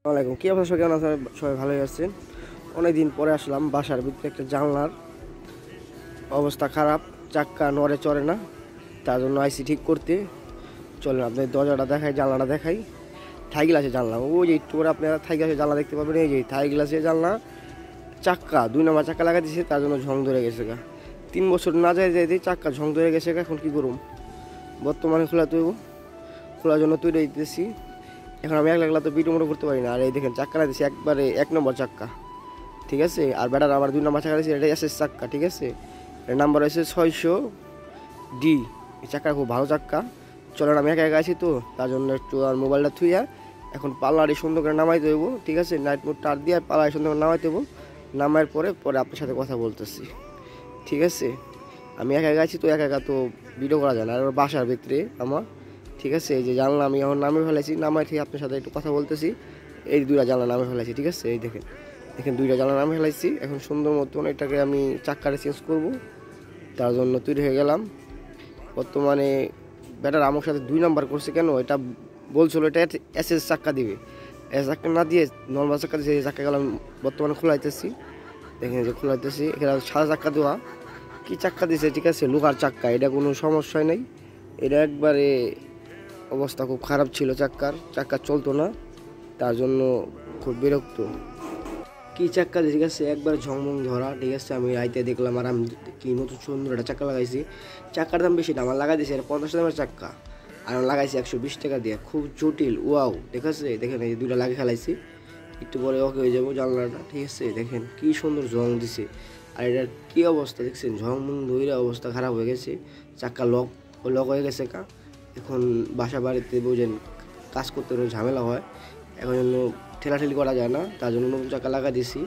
আসসালামাইকুম, কি অবস্থা? কেমন আছেন? সবাই ভালোই আছেন। অনেকদিন পরে আসলাম। বাসার ভিতরে একটা জানলার অবস্থা খারাপ, চাক্কা নড়ে চড়ে না, তার জন্য আইসি ঠিক করতে। চলেন আপনার দরজাটা দেখাই, জানলাটা দেখাই। থাই গ্লাসের জানলা, ওই যে একটু করে আপনারা থাই গ্লাসের জানলা দেখতে পাবেন। এই যে থাই গ্লাসের জানলা, চাক্কা 2 নম্বর চাক্কা লাগা দিয়েছে, তার জন্য ঝং ধরে গেছে গা। 3 বছর না যায় যাইতে চাক্কা ঝং ধরে গেছে গা। এখন কী করুম? বর্তমানে খোলা তৈব, খোলার জন্য তৈরি দিতেছি। এখন আমি একলা একলা তো ভিডিও মোটো করতে পারি না। আর এই দেখেন চাক্কা দিয়েছি একবারে 1 নম্বর চাক্কা, ঠিক আছে। আর ব্যাটার আবার 2 নম্বর চাক্কা দিয়েছি, এটা এসএস চাক্কা, ঠিক আছে। এর নাম্বার হয়েছে 600D। এই চাক্কা খুব ভালো চাক্কা। চলেন আমি একা একা আছি তো, তার জন্য একটু আর মোবাইলটা থুইয়া এখন পাল্লাটি সুন্দর করে নামাই দেবো, ঠিক আছে। নাইট মোড টার দিয়ে পাল্লাটি সুন্দর করে নামাই দেবো। নামার পরে পরে আপনার সাথে কথা বলতেছি, ঠিক আছে। আমি একা একা আছি তো, একা একা তো ভিডিও করা যায় না। আর বাসার ভিতরে আমার, ঠিক আছে। এই যে জানলা আমি এখন নামে ফেলেছি, নামাই থেকে আপনার সাথে একটু কথা বলতেছি। এই 2টা জানলা নামে ফেলেছি, ঠিক আছে। এই দেখেন দেখেন 2টা জানলা নামে ফেলাইছি। এখন সুন্দর মতন এটাকে আমি চাক্কাটা চেঞ্জ করব, তার জন্য তৈরি হয়ে গেলাম। বর্তমানে ব্যাটার আমার সাথে 2 নম্বর করছে কেন, এটা বলছিল এটা এসএস চাক্কা দিবে। এস চাক্কা না দিয়ে নর্মাল চাক্কা দিয়েছে। এই চাক্কা গেলাম বর্তমানে খোলাইতেছি, দেখেন যে খোলাইতেছি। এখানে সাদা চাক্কা দেওয়া, কি চাক্কা দিয়েছে, ঠিক আছে, লোহার চাক্কা। এটা কোনো সমস্যাই নেই। এটা একবারে অবস্থা খুব খারাপ ছিল, চাক্কা চলতো না, তার জন্য খুব বিরক্ত। কি চাক্কা দিয়ে, ঠিক আছে, একবার ঝংমং ধরা, ঠিক আছে। আমি রাইতে দেখলাম আর আমি কি নতুন সুন্দর একটা চাক্কা লাগাইছি। চাক্কার দাম বেশি না, আমার লাগাই দিয়েছে 50 দামের চাক্কা, আর আমি লাগাইছি 120 টাকা দিয়ে। খুব জটিল, ওয়াও, ঠিক আছে। দেখেন এই 2টা লাগিয়ে ফেলাইছি, একটু পরে ওকে হয়ে যাবো জানলাটা, ঠিক আছে। দেখেন কি সুন্দর ঝং দিছে। আর এটার কী অবস্থা দেখছেন, ঝংমং ধইরা অবস্থা খারাপ হয়ে গেছে। চাক্কা লক লক হয়ে গেছে কা। এখন বাসা বাড়িতে বোঝেন কাজ করতে ঝামেলা হয়, এখন জন্য ঠেলাঠেলি করা যায় না, তার জন্য নতুন চাকা লাগা দিছি।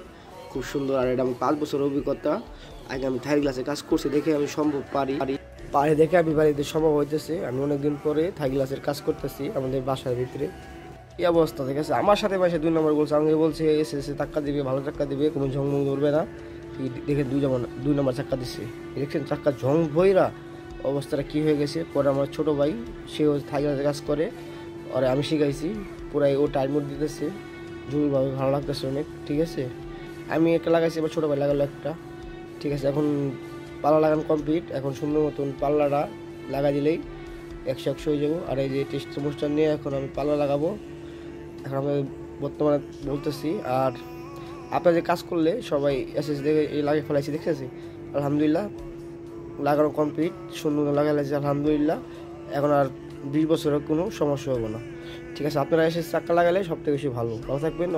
খুব সুন্দর। আর এটা আমি 5 বছরের অভিজ্ঞতা। আগে আমি থাই গ্লাসে কাজ করছি দেখে আমি সম্ভব পারি পারি দেখে আমি বাড়িতে সম্ভব হইতেছে। আমি অনেকদিন পরে থাই গ্লাসের কাজ করতেছি আমাদের বাসার ভিতরে। এই অবস্থা, ঠিক আছে। আমার সাথে পাশে 2 নম্বর বলছে, আমাকে বলছে এসে এসে চাক্কা দিবে, ভালো চাক্কা দিবে, কোনো ঝংমং ধরবে না। দেখে 2 নম্বর চাক্কা দিচ্ছে, দেখছেন চাক্কা ঝং ভইরা অবস্থাটা কী হয়ে গেছে। পরে আমার ছোটো ভাই, সেও থাই গ্লাসের কাজ করে, আর আমি শিখাইছি। পুরাই ও টাইম মোড দিতেছে, জরুরিভাবে ভালো লাগতেছে অনেক, ঠিক আছে। আমি একটা লাগাইছি, এবার ছোটো ভাই লাগালো একটা, ঠিক আছে। এখন পাল্লা লাগানো কমপ্লিট। এখন সুন্দর মতন পাল্লাটা লাগা দিলেই 100 হয়ে যাবো। আর এই যে টেস্ট চামচটা নিয়ে এখন আমি পাল্লা লাগাবো। এখন আমি বর্তমানে বলতেছি। আর আপনার যে কাজ করলে সবাই এসএস দেখে এই লাগিয়ে ফেলাইছি, দেখতেছি। আলহামদুলিল্লাহ লাগানো কমপ্লিট, সুন্দর লাগাই লাগছে আলহামদুলিল্লাহ। এখন আর 20 বছরের কোনো সমস্যা হবে না, ঠিক আছে। আপনারা এসে চাক্কা লাগালে সবথেকে বেশি ভালো থাকবেন।